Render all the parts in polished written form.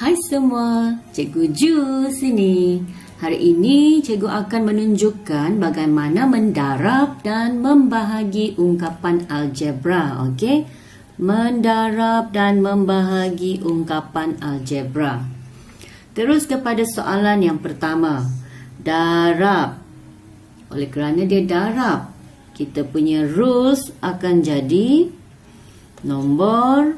Hai semua, Cikgu Ju sini. Hari ini cikgu akan menunjukkan bagaimana mendarab dan membahagi ungkapan algebra, okey? Mendarab dan membahagi ungkapan algebra. Terus kepada soalan yang pertama. Darab. Oleh kerana dia darab, kita punya rules akan jadi nombor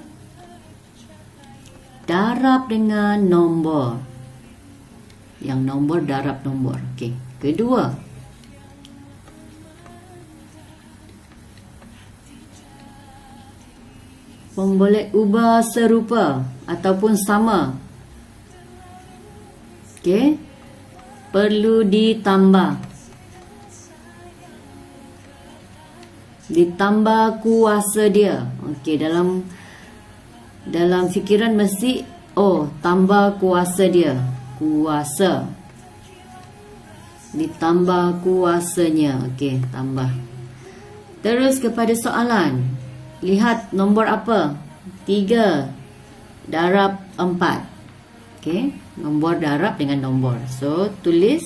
darab dengan nombor. Yang nombor darab nombor. Okey. Kedua. Boleh ubah serupa ataupun sama. Okey. Perlu ditambah. Ditambah kuasa dia. Okey, dalam fikiran mesti tambah kuasa dia. Kuasa. Ditambah kuasanya. Okey, tambah. Terus kepada soalan. Lihat nombor apa? 3 darab 4. Okey, nombor darab dengan nombor. So, tulis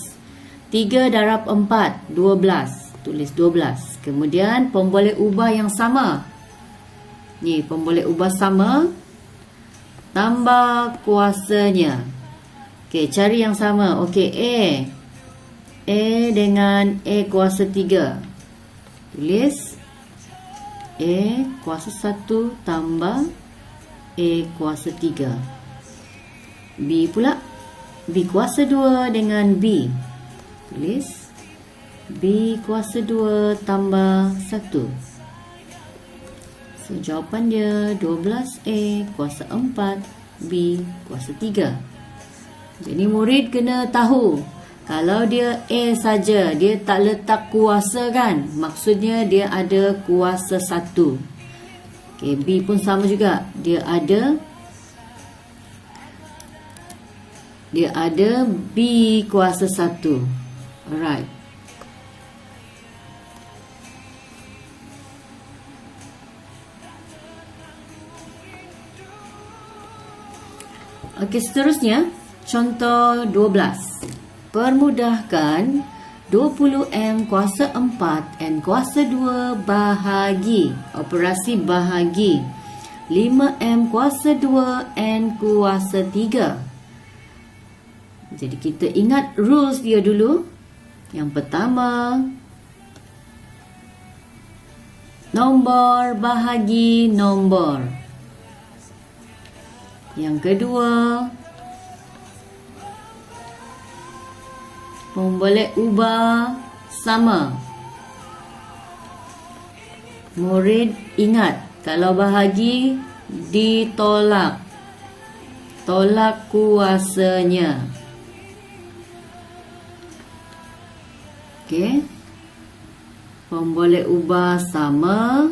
3 darab 4, 12. Tulis 12. Kemudian pemboleh ubah yang sama. Ni, pemboleh ubah sama. Tambah kuasanya. Okey, cari yang sama. Okey, A dengan A kuasa 3. Tulis A kuasa 1 tambah A kuasa 3. B pula. B kuasa 2 dengan B. Tulis B kuasa 2 tambah 1. So, jawapan dia 12A kuasa 4 B kuasa 3. Jadi murid kena tahu, kalau dia A saja, dia tak letak kuasa kan, maksudnya dia ada kuasa 1. Okay, B pun sama juga, dia ada B kuasa 1. Alright. Okey, seterusnya contoh 12. Permudahkan 20M kuasa 4 N kuasa 2 bahagi. Operasi bahagi 5M kuasa 2 N kuasa 3. Jadi kita ingat rules dia dulu. Yang pertama, nombor bahagi nombor. Yang kedua, boleh ubah sama. Murid ingat, kalau bahagi ditolak. Tolak kuasanya. Okey. Boleh ubah sama.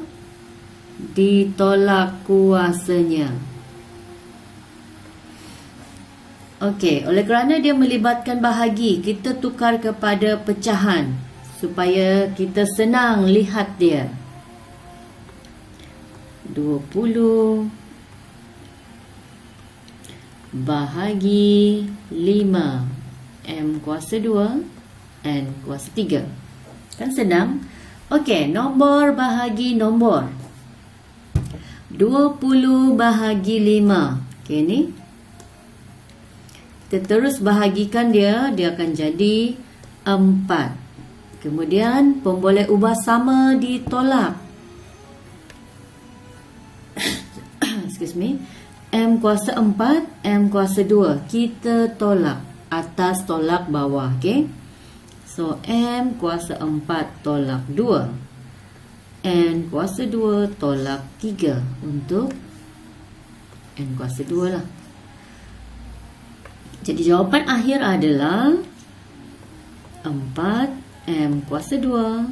Ditolak kuasanya. Okey, oleh kerana dia melibatkan bahagi, kita tukar kepada pecahan supaya kita senang lihat dia. 20 bahagi 5 M kuasa 2 N kuasa 3. Kan senang? Okey, nombor bahagi nombor. 20 bahagi 5. Okey, ni kita terus bahagikan dia akan jadi 4. Kemudian pemboleh ubah sama ditolak. Excuse me. M kuasa 4, M kuasa 2. Kita tolak. Atas tolak bawah, okey? So, M kuasa 4 tolak 2. N kuasa 2 tolak 3. Untuk N kuasa 2 lah. Jadi jawapan akhir adalah 4 M kuasa 2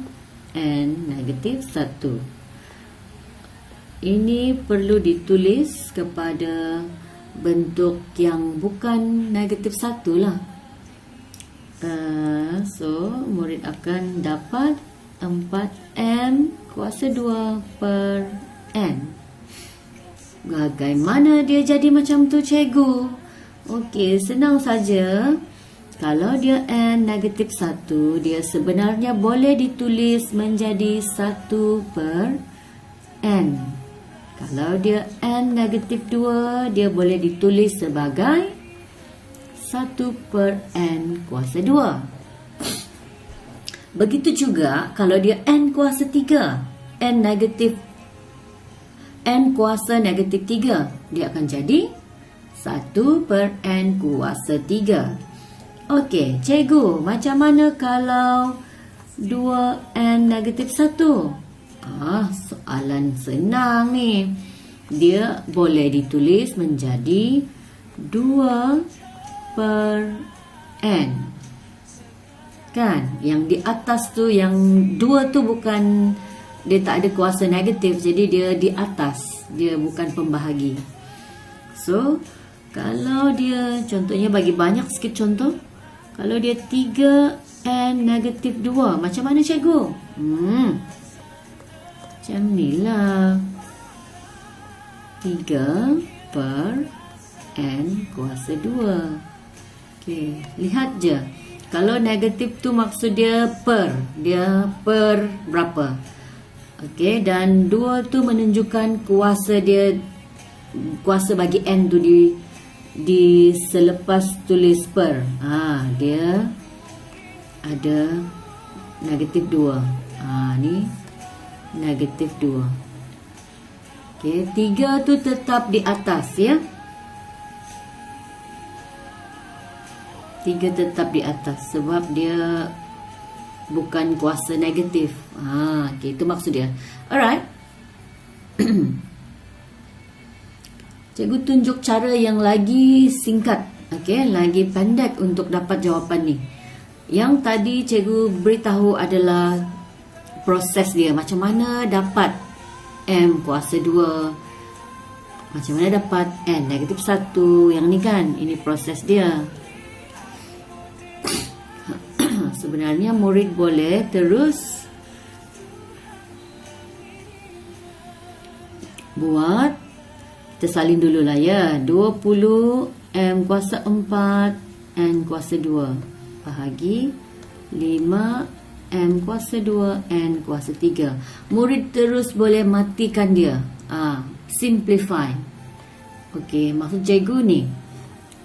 N negatif 1. Ini perlu ditulis kepada bentuk yang bukan negatif 1 lah. So, murid akan dapat 4M kuasa 2 per N. Bagaimana dia jadi macam tu, cikgu? Okey, senang saja. Kalau dia n negatif 1, dia sebenarnya boleh ditulis menjadi 1 per n. Kalau dia n negatif 2, dia boleh ditulis sebagai 1 per n kuasa 2. Begitu juga kalau dia n kuasa 3, n kuasa negatif 3, dia akan jadi 1 per n kuasa 3. Okey, cikgu, macam mana kalau 2n negatif 1? Soalan senang ni. Dia boleh ditulis menjadi 2 per n. Kan, yang di atas tu, yang 2 tu bukan, dia tak ada kuasa negatif, jadi dia di atas, dia bukan pembahagi. So, kalau dia, contohnya bagi banyak sikit contoh, kalau dia 3n negatif 2, macam mana cikgu? Macam ni lah, 3 per n kuasa 2. Okey, lihat je. Kalau negatif tu maksud dia per berapa. Okey, dan 2 tu menunjukkan kuasa dia, kuasa bagi n tu di selepas tulis per. Dia ada negatif 2. Ni negatif 2. Okey, 3 tu tetap di atas ya. 3 tetap di atas sebab dia bukan kuasa negatif. Okay, itu maksud dia. Alright. Cikgu tunjuk cara yang lagi singkat, okay, lagi pendek untuk dapat jawapan ni. Yang tadi cikgu beritahu adalah proses dia, macam mana dapat m kuasa 2, macam mana dapat n negatif 1. Yang ni kan, ini proses dia. Sebenarnya murid boleh terus buat. Kita salin dulu lah ya. 20 m kuasa 4 n kuasa 2 bahagi 5 m kuasa 2 n kuasa 3. Murid terus boleh matikan dia. Simplify. Okey, maksud cikgu ni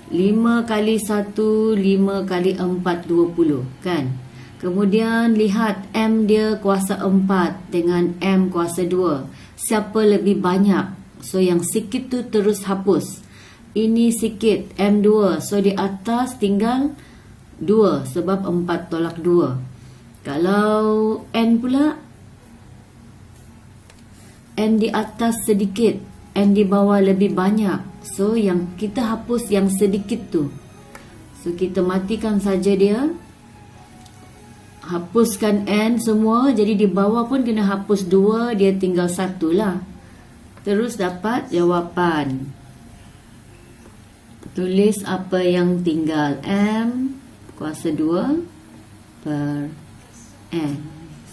5 kali 1, 5 kali 4, 20 kan. Kemudian lihat M dia kuasa 4 dengan M kuasa 2. Siapa lebih banyak? So yang sikit tu terus hapus. Ini sikit, M2. So di atas tinggal 2 sebab 4 tolak 2. Kalau N pula, N di atas sedikit, N di bawah lebih banyak. So yang kita hapus yang sedikit tu. So kita matikan saja dia. Hapuskan N semua. Jadi di bawah pun kena hapus 2. Dia tinggal 1 lah. Terus dapat jawapan. Tulis apa yang tinggal. M kuasa 2 per N.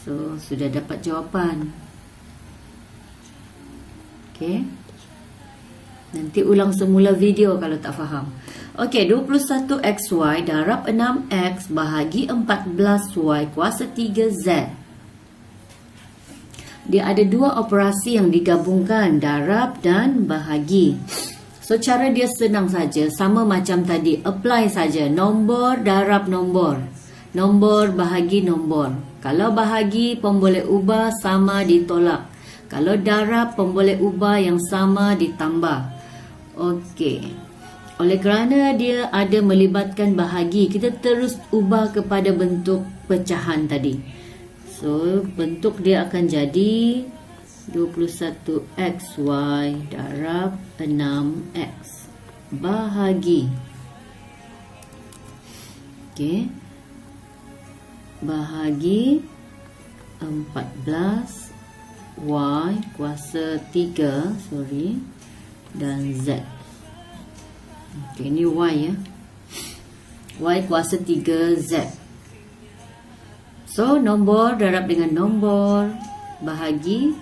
So sudah dapat jawapan. Okay. Nanti ulang semula video kalau tak faham. Okey, 21xy darab 6x bahagi 14y kuasa 3z. Dia ada dua operasi yang digabungkan, darab dan bahagi. So cara dia senang saja, sama macam tadi, apply saja. Nombor darab nombor, nombor bahagi nombor. Kalau bahagi pun boleh ubah sama ditolak. Kalau darab pun boleh ubah yang sama ditambah. Okey. Oleh kerana dia ada melibatkan bahagi, kita terus ubah kepada bentuk pecahan tadi. So, bentuk dia akan jadi 21xy darab 6x bahagi. Okey. Bahagi 14y kuasa 3, dan z. Okey, ini y ya. Y kuasa 3z. So, nombor darab dengan nombor bahagi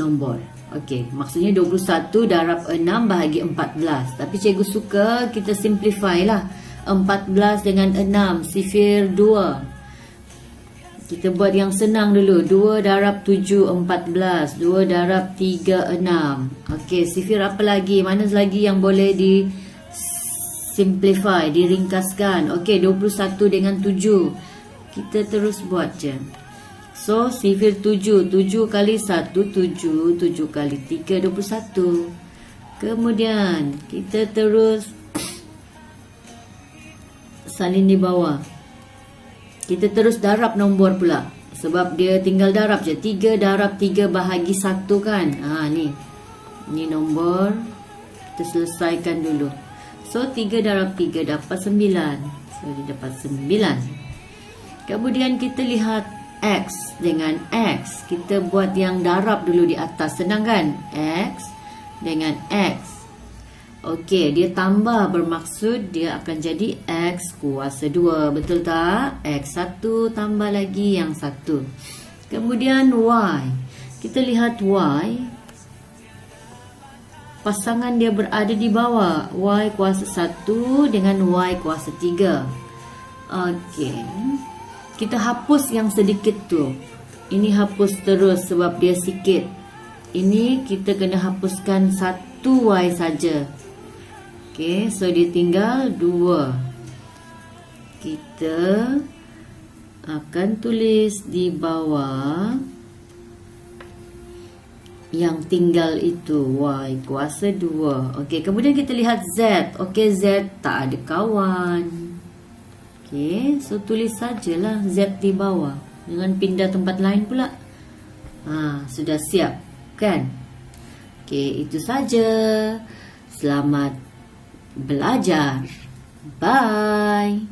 nombor. Okey, maksudnya 21 darab 6 bahagi 14. Tapi cikgu suka kita simplify lah. 14 dengan 6, sifir 2. Kita buat yang senang dulu. 2 darab 7, 14. 2 darab 3, 6. Okey, sifir apa lagi? Mana lagi yang boleh di simplify, diringkaskan? Okey, 21 dengan 7. Kita terus buat je. So, sifir 7. 7 kali 1, 7. 7 kali 3, 21. Kemudian, kita terus salin di bawah. Kita terus darab nombor pula. Sebab dia tinggal darab je. 3 darab 3 bahagi 1 kan. Ni. Ni nombor. Kita selesaikan dulu. So, 3 darab 3 dapat 9. So, dia dapat 9. Kemudian kita lihat X dengan X. Kita buat yang darab dulu di atas. Senang kan? X dengan X. Okey, dia tambah bermaksud dia akan jadi X kuasa 2. Betul tak? X1 tambah lagi yang 1. Kemudian Y. Kita lihat Y. Pasangan dia berada di bawah. Y kuasa 1 dengan Y kuasa 3. Okey. Kita hapus yang sedikit tu. Ini hapus terus sebab dia sikit. Ini kita kena hapuskan 1 Y saja. Okey, so dia tinggal 2. Kita akan tulis di bawah yang tinggal itu Y kuasa 2. Okey, kemudian kita lihat Z. Okey, Z tak ada kawan. Okey, so tulis sajalah Z di bawah. Jangan pindah tempat lain pula. Sudah siap kan? Okey, itu saja. Selamat belajar. Bye.